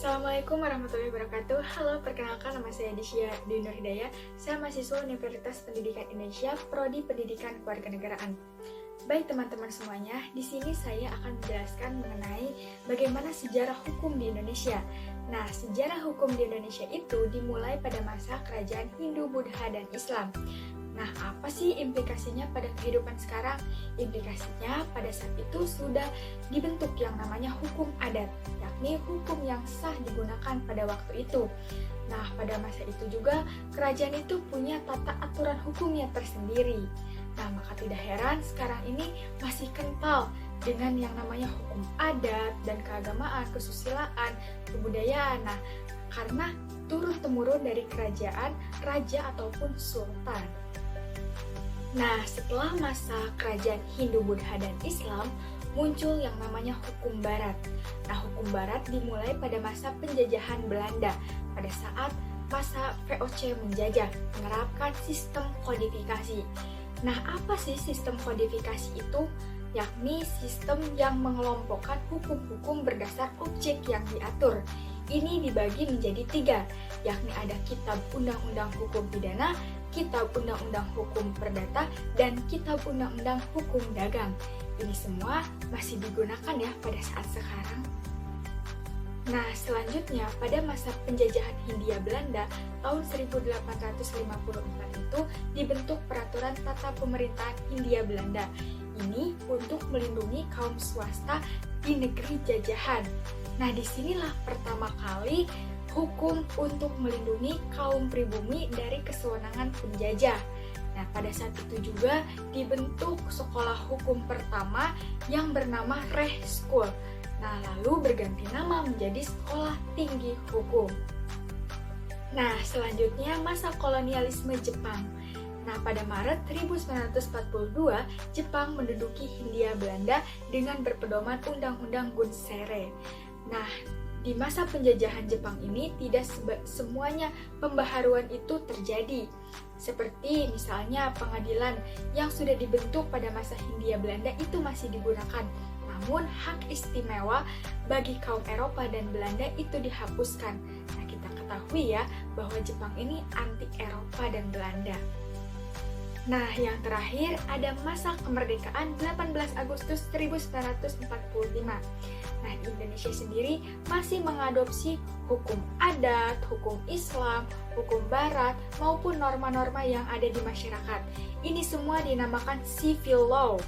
Assalamualaikum warahmatullahi wabarakatuh. Halo, perkenalkan nama saya Disya Dwi Nur Hidayah. Saya mahasiswa Universitas Pendidikan Indonesia, Prodi Pendidikan Kewarganegaraan. Baik teman-teman semuanya, di sini saya akan menjelaskan mengenai bagaimana sejarah hukum di Indonesia. Nah, sejarah hukum di Indonesia itu dimulai pada masa kerajaan Hindu, Buddha, dan Islam. Nah, apa sih implikasinya pada kehidupan sekarang? Implikasinya pada saat itu sudah dibentuk yang namanya hukum adat, yakni hukum yang sah digunakan pada waktu itu. Nah, pada masa itu juga kerajaan itu punya tata aturan hukumnya tersendiri. Nah, maka tidak heran sekarang ini masih kental dengan yang namanya hukum adat dan keagamaan, kesusilaan, kebudayaan. Nah, karena turun-temurun dari kerajaan, raja ataupun sultan. Nah, setelah masa kerajaan Hindu, Buddha, dan Islam, muncul yang namanya hukum barat. Nah, hukum barat dimulai pada masa penjajahan Belanda, pada saat masa VOC menjajah, menerapkan sistem kodifikasi. Nah, apa sih sistem kodifikasi itu? Yakni sistem yang mengelompokkan hukum-hukum berdasar objek yang diatur. Ini dibagi menjadi 3, yakni ada Kitab Undang-Undang Hukum Pidana, Kitab Undang-Undang Hukum Perdata, dan Kitab Undang-Undang Hukum Dagang. Ini semua masih digunakan ya pada saat sekarang. Nah, selanjutnya pada masa penjajahan Hindia Belanda tahun 1854 itu dibentuk Peraturan Tata Pemerintahan Hindia Belanda. Ini untuk melindungi kaum swasta di negeri jajahan. Nah, disinilah pertama kali hukum untuk melindungi kaum pribumi dari kesewenangan penjajah. Nah, pada saat itu juga dibentuk sekolah hukum pertama yang bernama Reh School. Nah, lalu berganti nama menjadi Sekolah Tinggi Hukum. Nah, selanjutnya masa kolonialisme Jepang. Nah, pada Maret 1942, Jepang menduduki Hindia Belanda dengan berpedoman Undang-Undang Gunsere. Nah, di masa penjajahan Jepang ini tidak semuanya pembaharuan itu terjadi. Seperti misalnya pengadilan yang sudah dibentuk pada masa Hindia Belanda itu masih digunakan. Namun hak istimewa bagi kaum Eropa dan Belanda itu dihapuskan. Nah, kita ketahui ya bahwa Jepang ini anti Eropa dan Belanda. Nah, yang terakhir ada masa kemerdekaan 18 Agustus 1945. Nah, di Indonesia sendiri masih mengadopsi hukum adat, hukum Islam, hukum barat, maupun norma-norma yang ada di masyarakat. Ini semua dinamakan civil law.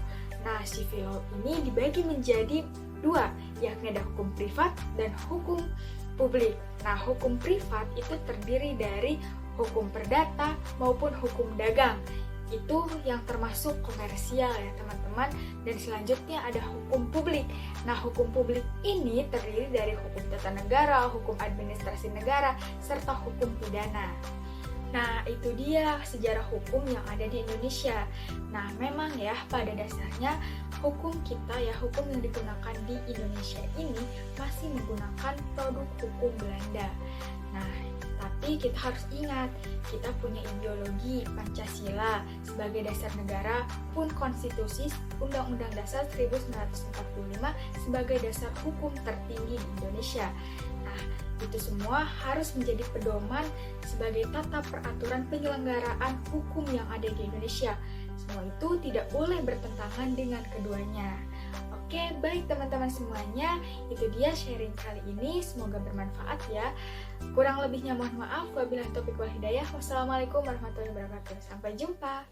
Nah, civil law ini dibagi menjadi 2, yakni ada hukum privat dan hukum publik. Nah, hukum privat itu terdiri dari hukum perdata maupun hukum dagang. Itu yang termasuk komersial ya teman-teman. Dan selanjutnya ada hukum publik. Nah, hukum publik ini terdiri dari hukum tata negara, hukum administrasi negara, serta hukum pidana. Nah, itu dia sejarah hukum yang ada di Indonesia. Nah, memang ya pada dasarnya hukum kita ya, hukum yang digunakan di Indonesia ini masih menggunakan produk hukum Belanda. Nah, tapi kita harus ingat, kita punya ideologi Pancasila sebagai dasar negara, pun konstitusi Undang-Undang Dasar 1945 sebagai dasar hukum tertinggi di Indonesia. Nah, itu semua harus menjadi pedoman sebagai tata peraturan penyelenggaraan hukum yang ada di Indonesia. Semua itu tidak boleh bertentangan dengan keduanya. Oke, baik teman-teman semuanya, itu dia sharing kali ini, semoga bermanfaat ya. Kurang lebihnya mohon maaf, wabillahi taufiq wal hidayah. Wassalamualaikum warahmatullahi wabarakatuh. Sampai jumpa.